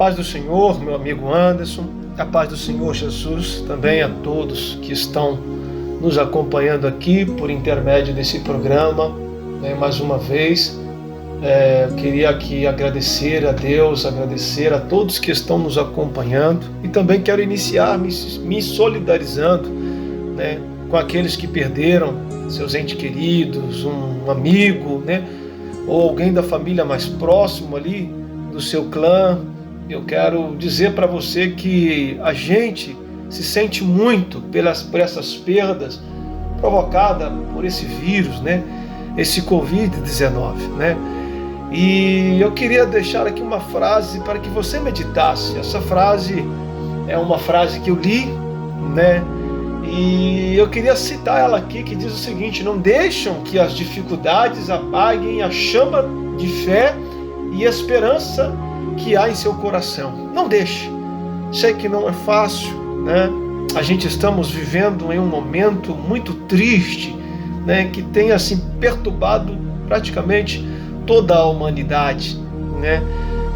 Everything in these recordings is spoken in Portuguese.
paz do Senhor, meu amigo Anderson, a paz do Senhor Jesus também a todos que estão nos acompanhando aqui por intermédio desse programa, mais uma vez. Eu queria aqui agradecer a Deus, agradecer a todos que estão nos acompanhando e também quero iniciar me solidarizando, com aqueles que perderam seus entes queridos, um amigo, ou alguém da família mais próximo ali do seu clã. Eu quero dizer para você que a gente se sente muito por essas perdas provocadas por esse vírus, esse Covid-19, E eu queria deixar aqui uma frase para que você meditasse. Essa frase é uma frase que eu li, E eu queria citar ela aqui, que diz o seguinte: não deixam que as dificuldades apaguem a chama de fé e esperança que há em seu coração. Não deixe. Sei que não é fácil, A gente estamos vivendo em um momento muito triste, que tem assim perturbado praticamente toda a humanidade,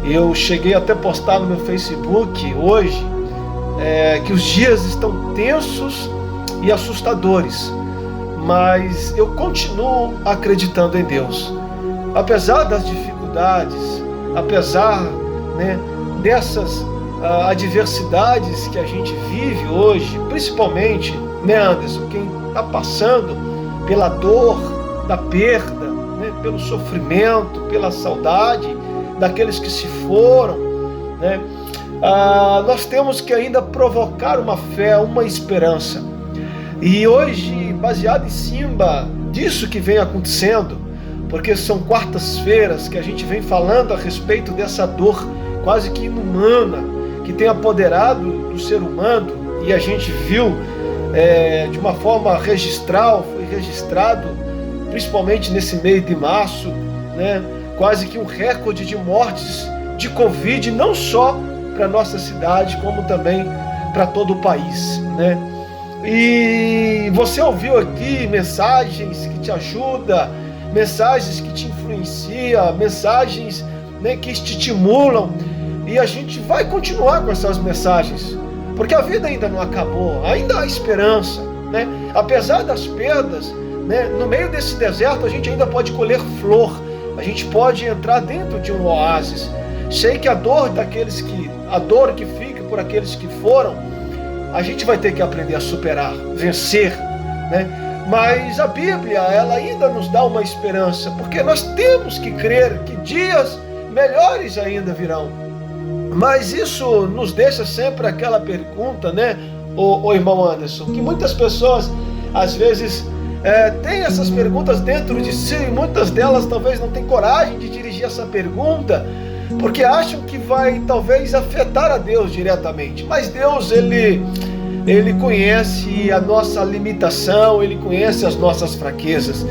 Eu cheguei até a postar no meu Facebook hoje que os dias estão tensos e assustadores, mas eu continuo acreditando em Deus, apesar das dificuldades, apesar dessas adversidades que a gente vive hoje, principalmente, Anderson, quem está passando pela dor da perda, pelo sofrimento, pela saudade daqueles que se foram, nós temos que ainda provocar uma fé, uma esperança. E hoje, baseado em cima disso que vem acontecendo, porque são quartas-feiras que a gente vem falando a respeito dessa dor quase que inumana que tem apoderado do ser humano, e a gente viu de uma forma registral, foi registrado principalmente nesse mês de março, quase que um recorde de mortes de Covid, não só para nossa cidade, como também para todo o país, E você ouviu aqui mensagens que te ajudam, mensagens que te influenciam, mensagens que te estimulam, e a gente vai continuar com essas mensagens, porque a vida ainda não acabou, ainda há esperança, Apesar das perdas, no meio desse deserto a gente ainda pode colher flor, a gente pode entrar dentro de um oásis. Sei que a dor que fica por aqueles que foram, a gente vai ter que aprender a superar, vencer, Mas a Bíblia, ela ainda nos dá uma esperança, porque nós temos que crer que dias melhores ainda virão. Mas isso nos deixa sempre aquela pergunta, o irmão Anderson, que muitas pessoas às vezes têm essas perguntas dentro de si, e muitas delas talvez não têm coragem de dirigir essa pergunta, porque acham que vai talvez afetar a Deus diretamente. Mas Deus, Ele conhece a nossa limitação, Ele conhece as nossas fraquezas.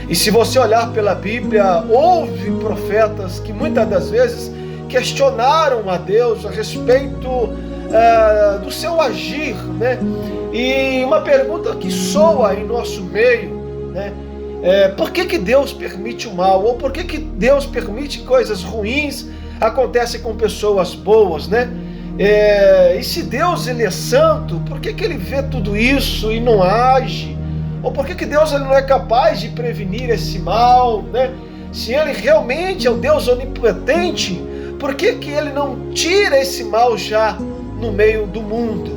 E se você olhar pela Bíblia, houve profetas que muitas das vezes questionaram a Deus a respeito do seu agir, E uma pergunta que soa em nosso meio, por que Deus permite o mal? Ou por que Deus permite coisas ruins acontecem com pessoas boas, E se Deus, Ele é santo, por que Ele vê tudo isso e não age? Ou por que Deus, Ele não é capaz de prevenir esse mal, Se Ele realmente é o Deus onipotente, por que Ele não tira esse mal já no meio do mundo,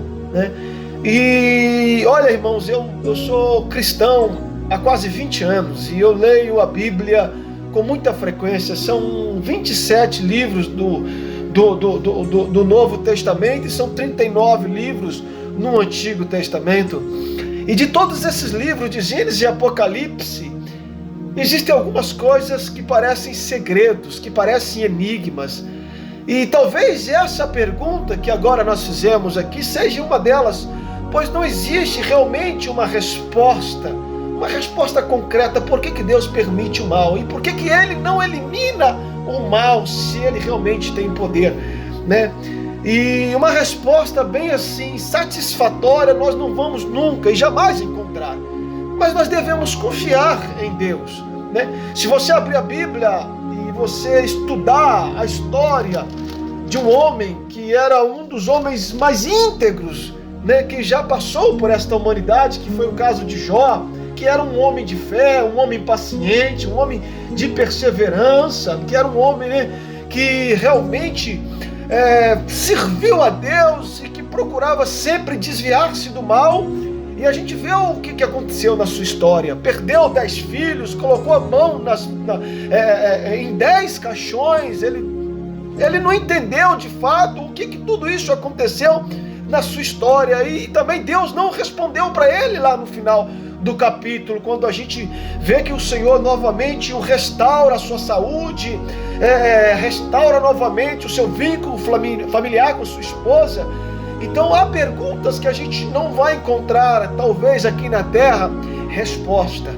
E olha, irmãos, eu sou cristão há quase 20 anos e eu leio a Bíblia com muita frequência. São 27 livros do Novo Testamento e são 39 livros no Antigo Testamento. E de todos esses livros, de Gênesis e Apocalipse, existem algumas coisas que parecem segredos, que parecem enigmas. E talvez essa pergunta que agora nós fizemos aqui seja uma delas, pois não existe realmente uma resposta concreta. Por que Deus permite o mal? E por que Ele não elimina o mal se Ele realmente tem poder, E uma resposta bem assim, satisfatória, nós não vamos nunca e jamais encontrar. Mas nós devemos confiar em Deus, Se você abrir a Bíblia e você estudar a história de um homem que era um dos homens mais íntegros, né, que já passou por esta humanidade, que foi o caso de Jó, que era um homem de fé, um homem paciente, um homem de perseverança, que era um homem, né, que realmente serviu a Deus e que procurava sempre desviar-se do mal. E a gente vê o que aconteceu na sua história. Perdeu 10 filhos, colocou a mão em 10 caixões. Ele não entendeu de fato o que tudo isso aconteceu na sua história. E também Deus não respondeu para ele lá no final do capítulo, quando a gente vê que o Senhor novamente o restaura a sua saúde, restaura novamente o seu vínculo familiar com sua esposa. Então há perguntas que a gente não vai encontrar, talvez aqui na terra, resposta.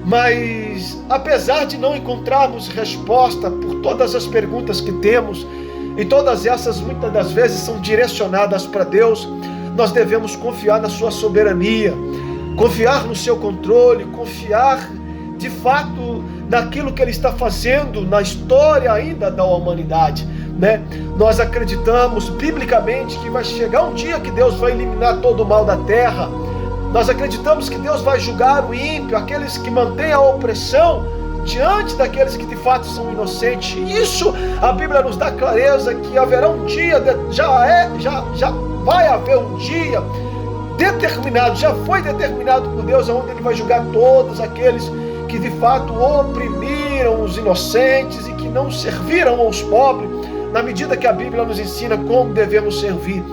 Mas apesar de não encontrarmos resposta por todas as perguntas que temos, e todas essas muitas das vezes são direcionadas para Deus, nós devemos confiar na sua soberania, confiar no seu controle, confiar de fato naquilo que Ele está fazendo na história ainda da humanidade, né? Nós acreditamos biblicamente que vai chegar um dia que Deus vai eliminar todo o mal da terra. Nós acreditamos que Deus vai julgar o ímpio, aqueles que mantêm a opressão diante daqueles que de fato são inocentes. Isso a Bíblia nos dá clareza que haverá um dia, já vai haver um dia determinado, já foi determinado por Deus, onde Ele vai julgar todos aqueles que de fato oprimiram os inocentes e que não serviram aos pobres, na medida que a Bíblia nos ensina como devemos servir.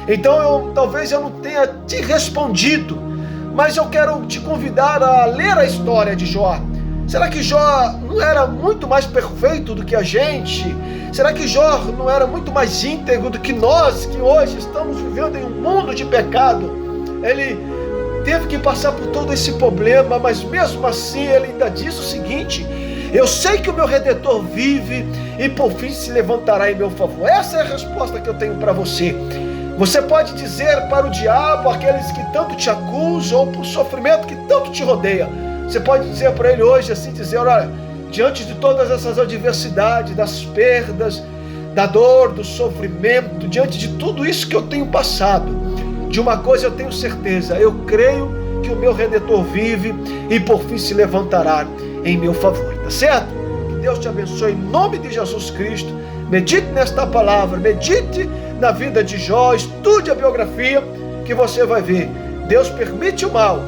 Então talvez eu não tenha te respondido, mas eu quero te convidar a ler a história de Jó. Será que Jó não era muito mais perfeito do que a gente? Será que Jó não era muito mais íntegro do que nós, que hoje estamos vivendo em um mundo de pecado? Ele teve que passar por todo esse problema, mas mesmo assim ele ainda diz o seguinte: eu sei que o meu Redentor vive e por fim se levantará em meu favor. Essa é a resposta que eu tenho para você. Você pode dizer para o diabo, aqueles que tanto te acusam, ou por sofrimento que tanto te rodeia, você pode dizer para ele hoje assim, dizer: olha, diante de todas essas adversidades, das perdas, da dor, do sofrimento, diante de tudo isso que eu tenho passado, de uma coisa eu tenho certeza: eu creio que o meu Redentor vive e por fim se levantará em meu favor, tá certo? Que Deus te abençoe em nome de Jesus Cristo. Medite nesta palavra, medite na vida de Jó, estude a biografia, que você vai ver. Deus permite o mal,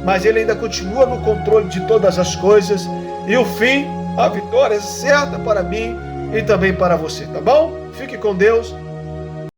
mas Ele ainda continua no controle de todas as coisas, e o fim, a vitória é certa para mim e também para você, tá bom? Fique com Deus.